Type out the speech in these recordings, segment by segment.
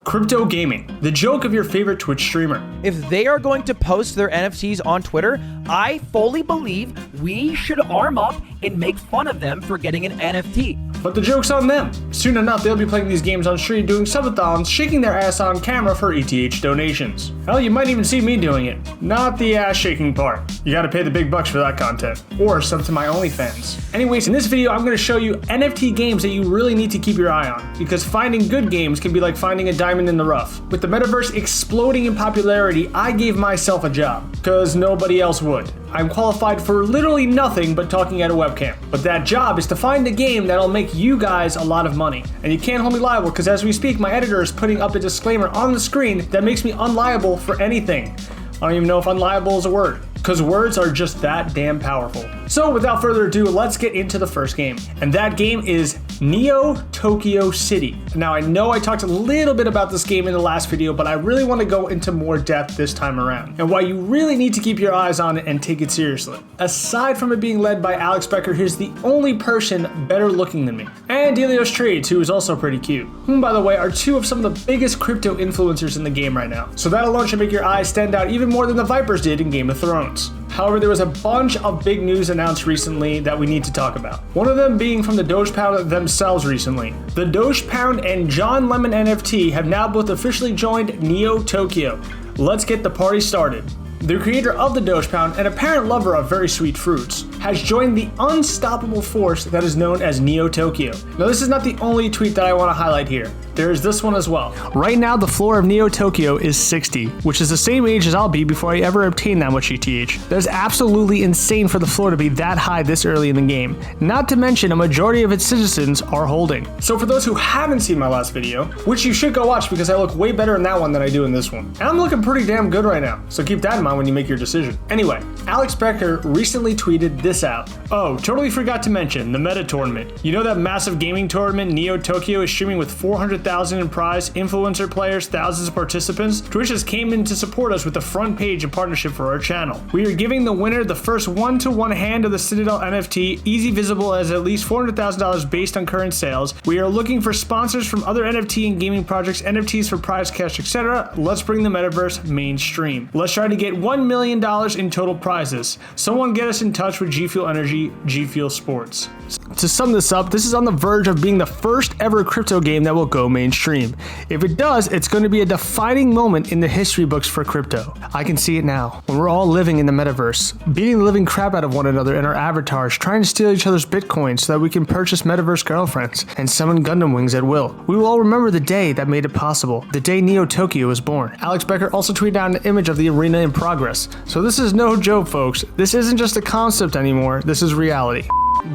Crypto gaming, the joke of your favorite Twitch streamer. If they are going to post their NFTs on Twitter, I fully believe we should arm up and make fun of them for getting an NFT. But the joke's on them. Soon enough, they'll be playing these games on stream, doing subathons, shaking their ass on camera for ETH donations. Hell, you might even see me doing it. Not the ass shaking part. You gotta pay the big bucks for that content. Or sub to my OnlyFans. Anyways, in this video, I'm gonna show you NFT games that you really need to keep your eye on, because finding good games can be like finding a diamond in the rough. With the metaverse exploding in popularity, I gave myself a job, because nobody else would. I'm qualified for literally nothing but talking at a webcam. But that job is to find a game that'll make you guys a lot of money. And you can't hold me liable, because as we speak, my editor is putting up a disclaimer on the screen that makes me unliable for anything. I don't even know if unliable is a word, because words are just that damn powerful. So without further ado, let's get into the first game. And that game is NeoTokyo City. Now I know I talked a little bit about this game in the last video, but I really want to go into more depth this time around, and why you really need to keep your eyes on it and take it seriously. Aside from it being led by Alex Becker, he's the only person better looking than me. And Delios Trades, who is also pretty cute. Whom, by the way, are two of some of the biggest crypto influencers in the game right now. So that alone should make your eyes stand out even more than the Vipers did in Game of Thrones. However, there was a bunch of big news announced recently that we need to talk about. One of them being from the Doge Pound themselves recently. The Doge Pound and John Lemon NFT have now both officially joined NeoTokyo. Let's get the party started. The creator of the Doge Pound, an apparent lover of very sweet fruits, has joined the unstoppable force that is known as NeoTokyo. Now, this is not the only tweet that I want to highlight here. There is this one as well. Right now, the floor of NeoTokyo is 60, which is the same age as I'll be before I ever obtain that much ETH. That is absolutely insane for the floor to be that high this early in the game. Not to mention, a majority of its citizens are holding. So for those who haven't seen my last video, which you should go watch because I look way better in that one than I do in this one. And I'm looking pretty damn good right now, so keep that in mind when you make your decision. Anyway, Alex Becker recently tweeted this out. Oh, totally forgot to mention the meta tournament. You know that massive gaming tournament NeoTokyo is streaming with 400,000 in prize, influencer players, thousands of participants? Twitch has came in to support us with the front page in partnership for our channel. We are giving the winner the first one-to-one hand of the Citadel NFT, easy visible as at least $400,000 based on current sales. We are looking for sponsors from other NFT and gaming projects, NFTs for prize cash, etc. Let's bring the metaverse mainstream. Let's try to get $1 million in total prizes. Someone get us in touch with G Fuel Energy, G Fuel Sports. To sum this up, this is on the verge of being the first ever crypto game that will go mainstream. If it does, it's going to be a defining moment in the history books for crypto. I can see it now, when we're all living in the metaverse, beating the living crap out of one another in our avatars, trying to steal each other's Bitcoin so that we can purchase metaverse girlfriends and summon Gundam wings at will. We will all remember the day that made it possible, the day NeoTokyo was born. Alex Becker also tweeted out an image of the arena in progress. So this is no joke, folks. This isn't just a concept anymore, this is reality.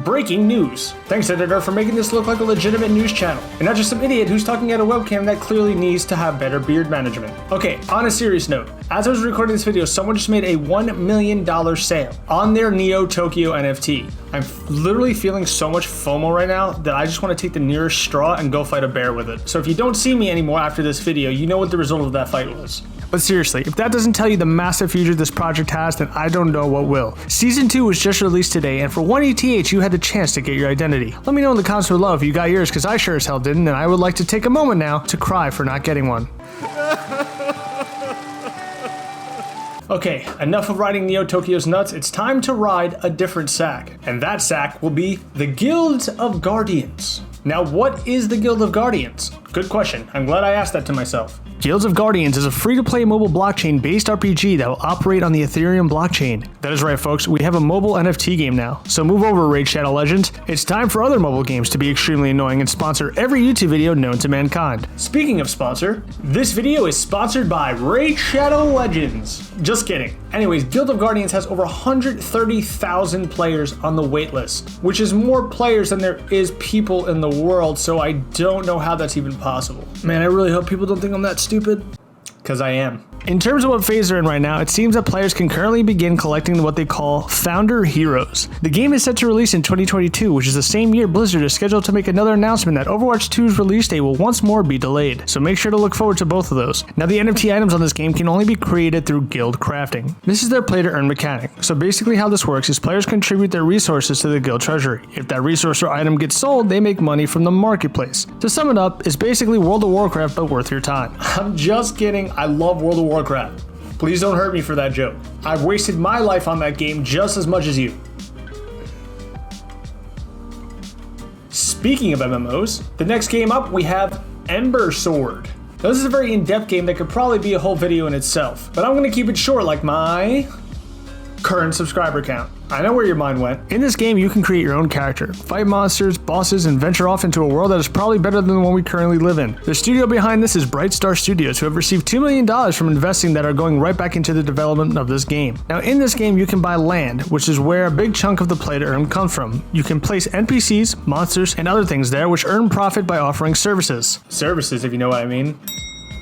Breaking news. Thanks, editor, for making this look like a legitimate news channel, and not just some idiot who's talking at a webcam that clearly needs to have better beard management. Okay, on a serious note, as I was recording this video, someone just made a $1 million sale on their NeoTokyo NFT. I'm literally feeling so much FOMO right now that I just want to take the nearest straw and go fight a bear with it. So if you don't see me anymore after this video, you know what the result of that fight was. But seriously, if that doesn't tell you the massive future this project has, then I don't know what will. Season 2 was just released today, and for 1 ETH, you had the chance to get your identity. Let me know in the comments below if you got yours, because I sure as hell didn't, and I would like to take a moment now to cry for not getting one. Okay, enough of riding NeoTokyo's nuts, it's time to ride a different sack. And that sack will be the Guild of Guardians. Now, what is the Guild of Guardians? Good question. I'm glad I asked that to myself. Guilds of Guardians is a free-to-play mobile blockchain-based RPG that will operate on the Ethereum blockchain. That is right, folks, we have a mobile NFT game now. So move over, Raid Shadow Legends. It's time for other mobile games to be extremely annoying and sponsor every YouTube video known to mankind. Speaking of sponsor, this video is sponsored by Raid Shadow Legends. Just kidding. Anyways, Guild of Guardians has over 130,000 players on the waitlist, which is more players than there is people in the world, so I don't know how that's even possible. Man, I really hope people don't think I'm that stupid, because I am. In terms of what phase they're in right now, it seems that players can currently begin collecting what they call Founder Heroes. The game is set to release in 2022, which is the same year Blizzard is scheduled to make another announcement that Overwatch 2's release date will once more be delayed, so make sure to look forward to both of those. Now, the NFT items on this game can only be created through guild crafting. This is their play-to-earn mechanic. So basically how this works is players contribute their resources to the guild treasury. If that resource or item gets sold, they make money from the marketplace. To sum it up, it's basically World of Warcraft but worth your time. I'm just kidding, I love World of Warcraft. Please don't hurt me for that joke. I've wasted my life on that game just as much as you. Speaking of MMOs, the next game up we have Ember Sword. Now, this is a very in-depth game that could probably be a whole video in itself, but I'm going to keep it short like my current subscriber count. I know where your mind went. In this game, you can create your own character, fight monsters, bosses, and venture off into a world that is probably better than the one we currently live in. The studio behind this is Bright Star Studios, who have received $2 million from investing that are going right back into the development of this game. Now, in this game, you can buy land, which is where a big chunk of the play to earn comes from. You can place NPCs, monsters, and other things there, which earn profit by offering services. Services, if you know what I mean.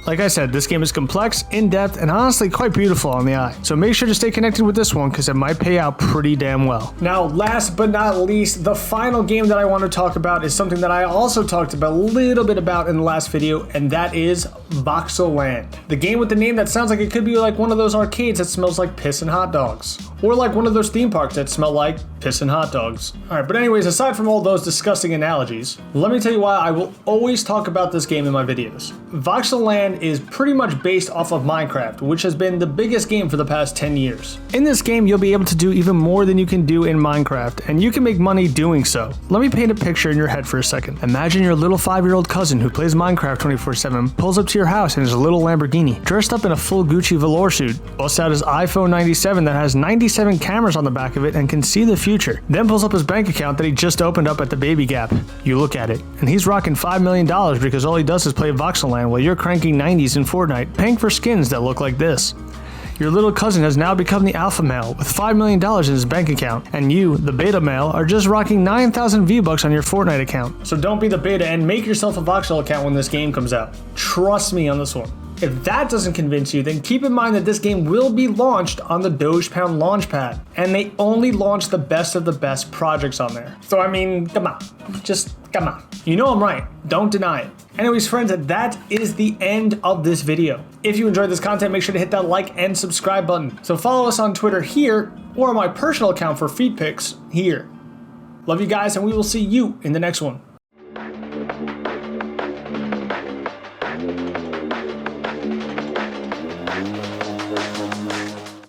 Like I said, this game is complex, in-depth, and honestly quite beautiful on the eye. So make sure to stay connected with this one because it might pay out pretty damn well. Now, last but not least, the final game that I want to talk about is something that I also talked about a little bit about in the last video, and that is Voxel Land. The game with the name that sounds like it could be like one of those arcades that smells like piss and hot dogs. Or like one of those theme parks that smell like piss and hot dogs. Alright, but anyways, aside from all those disgusting analogies, let me tell you why I will always talk about this game in my videos. Voxel Land is pretty much based off of Minecraft, which has been the biggest game for the past 10 years. In this game, you'll be able to do even more than you can do in Minecraft, and you can make money doing so. Let me paint a picture in your head for a second. Imagine your little 5-year-old cousin who plays Minecraft 24/7 pulls up to your house in his little Lamborghini, dressed up in a full Gucci velour suit, busts out his iPhone 97 that has 97 cameras on the back of it and can see the future, then pulls up his bank account that he just opened up at the Baby Gap. You look at it, and he's rocking $5 million because all he does is play Voxel Land while you're cranking 90s in Fortnite, paying for skins that look like this. Your little cousin has now become the alpha male with $5 million in his bank account, and you, the beta male, are just rocking 9,000 V-Bucks on your Fortnite account. So don't be the beta and make yourself a Voxel account when this game comes out. Trust me on this one. If that doesn't convince you, then keep in mind that this game will be launched on the Dogepound Launchpad, and they only launch the best of the best projects on there. So I mean, come on, just come on. You know I'm right, don't deny it. Anyways, friends, that is the end of this video. If you enjoyed this content, make sure to hit that like and subscribe button. So follow us on Twitter here, or on my personal account for feed pics here. Love you guys, and we will see you in the next one.